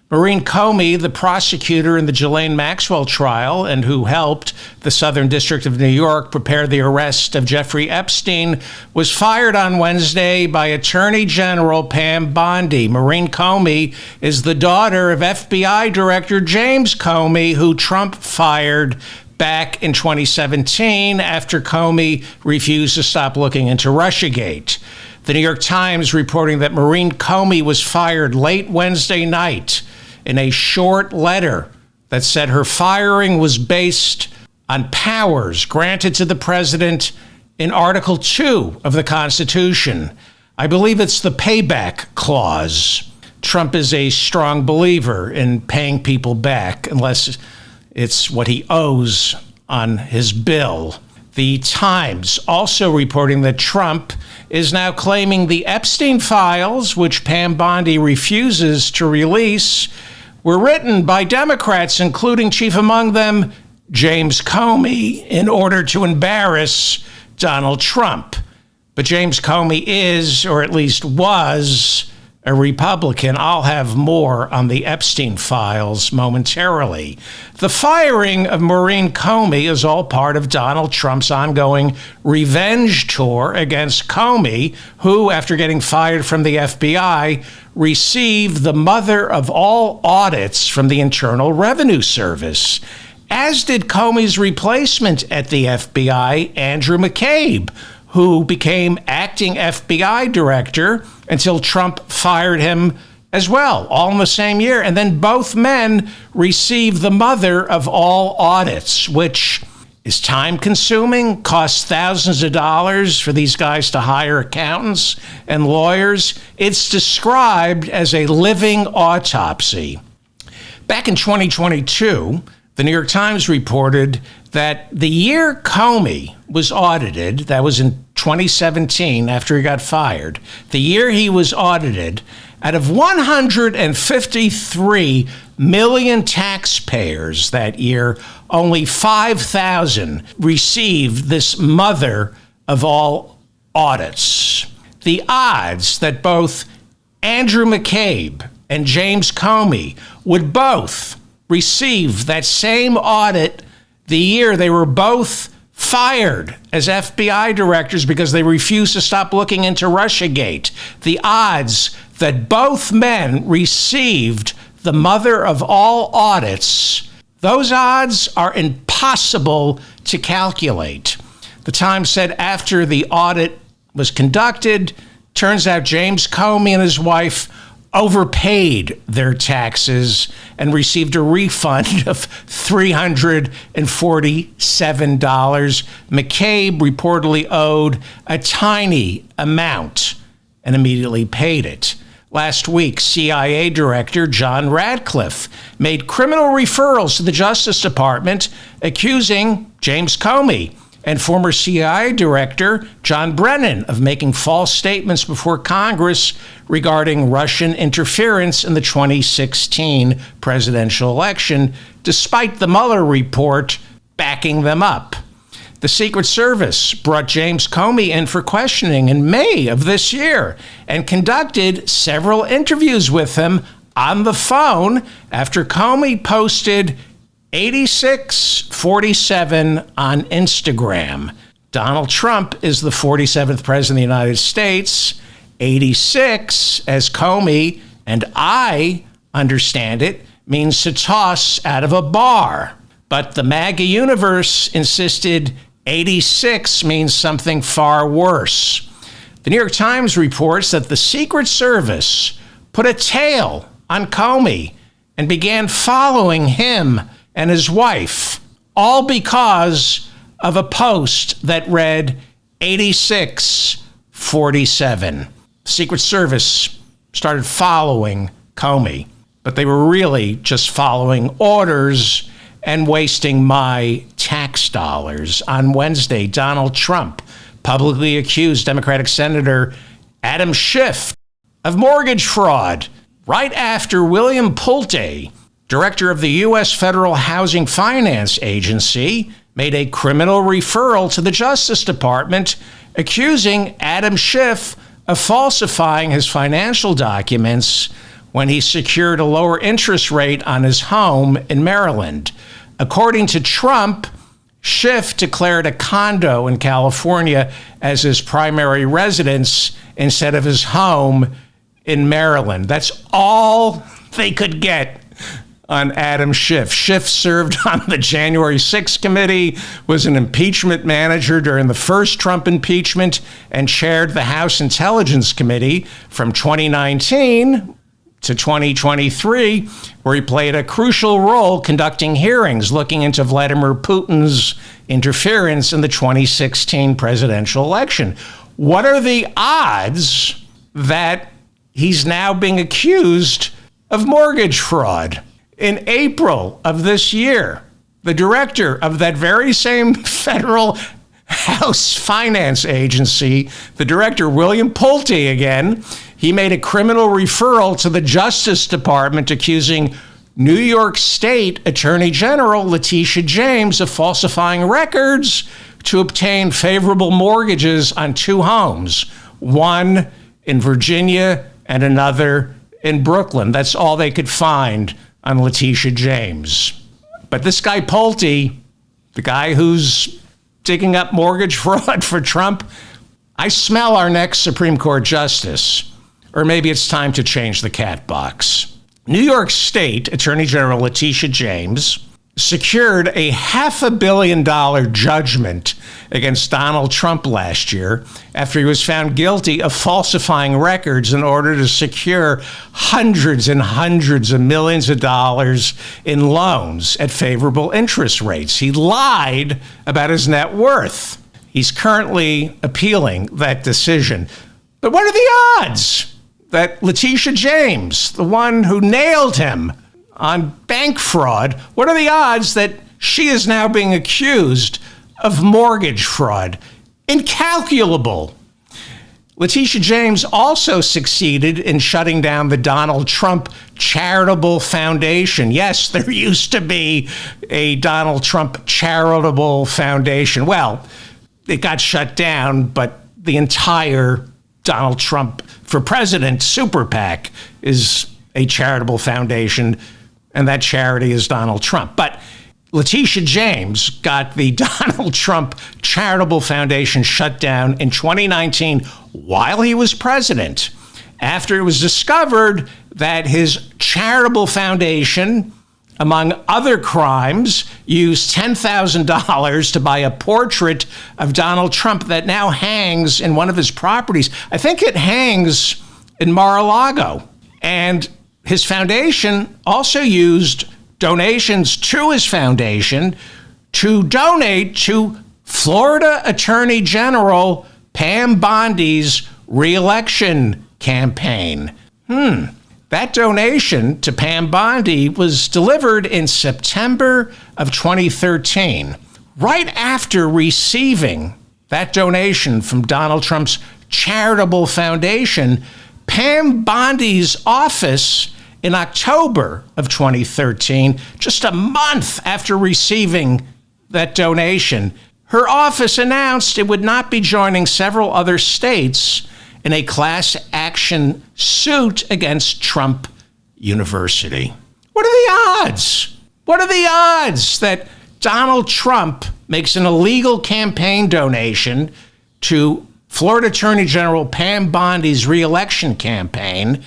Maureen Comey, the prosecutor in the Ghislaine Maxwell trial and who helped the Southern District of New York prepare the arrest of Jeffrey Epstein, was fired on Wednesday by Attorney General Pam Bondi. Maureen Comey is the daughter of FBI Director James Comey, who Trump fired back in 2017 after Comey refused to stop looking into Russiagate. The New York Times reporting that Maureen Comey was fired late Wednesday night in a short letter that said her firing was based on powers granted to the president in Article 2 of the Constitution. I believe it's the payback clause. Trump is a strong believer in paying people back unless it's what he owes on his bill. The Times also reporting that Trump is now claiming the Epstein files, which Pam Bondi refuses to release, were written by Democrats, including chief among them James Comey, in order to embarrass Donald Trump. But James Comey is, or at least was, a Republican. I'll have more on the Epstein files momentarily. The firing of Maureen Comey is all part of Donald Trump's ongoing revenge tour against Comey, who, after getting fired from the FBI, received the mother of all audits from the Internal Revenue Service, as did Comey's replacement at the FBI, Andrew McCabe, who became acting FBI director until Trump fired him as well, all in the same year. And then both men received the mother of all audits, which is time-consuming, costs thousands of dollars for these guys to hire accountants and lawyers. It's described as a living autopsy. Back in 2022, the New York Times reported that the year Comey was audited, that was in 2017 after he got fired, the year he was audited, out of 153 million taxpayers that year, only 5,000 received this mother of all audits. The odds that both Andrew McCabe and James Comey would both receive that same audit the year they were both fired as FBI directors because they refused to stop looking into Russiagate. The odds that both men received the mother of all audits, those odds are impossible to calculate. The Times said after the audit was conducted, turns out James Comey and his wife overpaid their taxes and received a refund of $347. McCabe reportedly owed a tiny amount and immediately paid it. Last week, CIA Director John Ratcliffe made criminal referrals to the Justice Department accusing James Comey and former CIA Director John Brennan of making false statements before Congress regarding Russian interference in the 2016 presidential election, despite the Mueller report backing them up. The Secret Service brought James Comey in for questioning in May of this year and conducted several interviews with him on the phone after Comey posted 8647 on Instagram. Donald Trump is the 47th president of the United States. 86, as Comey and I understand it, means to toss out of a bar. But the MAGA universe insisted 86 means something far worse. The New York Times reports that the Secret Service put a tail on Comey and began following him and his wife, all because of a post that read 8647. Secret Service started following Comey, but they were really just following orders and wasting my tax dollars. On Wednesday, Donald Trump publicly accused Democratic Senator Adam Schiff of mortgage fraud right after William Pulte, director of the U.S. Federal Housing Finance Agency, made a criminal referral to the Justice Department accusing Adam Schiff of falsifying his financial documents when he secured a lower interest rate on his home in Maryland. According to Trump, Schiff declared a condo in California as his primary residence instead of his home in Maryland. That's all they could get on Adam Schiff. Schiff served on the January 6th committee, was an impeachment manager during the first Trump impeachment, and chaired the House Intelligence Committee from 2019 to 2023, where he played a crucial role conducting hearings looking into Vladimir Putin's interference in the 2016 presidential election. What are the odds that he's now being accused of mortgage fraud? In April of this year, the director of that very same federal House Finance Agency, the director, William Pulte again, he made a criminal referral to the Justice Department accusing New York State Attorney General Letitia James of falsifying records to obtain favorable mortgages on two homes, one in Virginia and another in Brooklyn. That's all they could find on Letitia James. But this guy Pulte, the guy who's digging up mortgage fraud for Trump, I smell our next Supreme Court justice. Or maybe it's time to change the cat box. New York State Attorney General Letitia James secured a $500 million judgment against Donald Trump last year after he was found guilty of falsifying records in order to secure hundreds and hundreds of millions of dollars in loans at favorable interest rates. He lied about his net worth. He's currently appealing that decision. But what are the odds that Letitia James, the one who nailed him on bank fraud, what are the odds that she is now being accused of mortgage fraud? Incalculable. Letitia James also succeeded in shutting down the Donald Trump Charitable Foundation. Yes, there used to be a Donald Trump Charitable Foundation. Well, it got shut down, but the entire Donald Trump for President Super PAC is a charitable foundation, and that charity is Donald Trump. But Letitia James got the Donald Trump Charitable Foundation shut down in 2019 while he was president, after it was discovered that his charitable foundation, among other crimes, used $10,000 to buy a portrait of Donald Trump that now hangs in one of his properties. I think it hangs in Mar-a-Lago. And his foundation also used donations to his foundation to donate to Florida Attorney General Pam Bondi's re-election campaign. That donation to Pam Bondi was delivered in September of 2013. Right after receiving that donation from Donald Trump's charitable foundation, Pam Bondi's office in October of 2013, just a month after receiving that donation, her office announced it would not be joining several other states in a class action suit against Trump University. What are the odds? What are the odds that Donald Trump makes an illegal campaign donation to Florida Attorney General Pam Bondi's re-election campaign,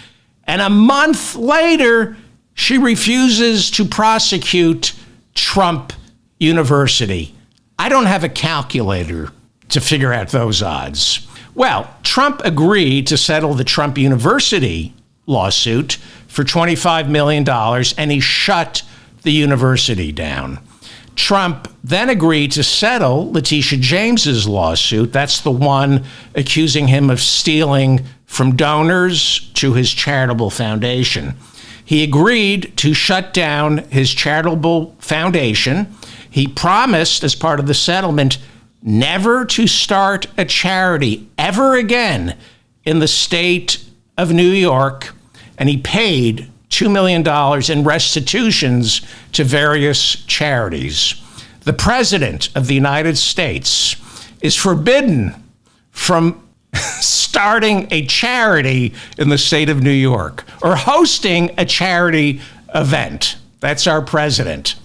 and a month later, she refuses to prosecute Trump University? I don't have a calculator to figure out those odds. Well, Trump agreed to settle the Trump University lawsuit for $25 million, and he shut the university down. Trump then agreed to settle Letitia James's lawsuit. That's the one accusing him of stealing from donors to his charitable foundation. He agreed to shut down his charitable foundation. He promised, as part of the settlement, never to start a charity ever again in the state of New York, and he paid $2 million in restitutions to various charities. The President of the United States is forbidden from starting a charity in the state of New York or hosting a charity event. That's our president.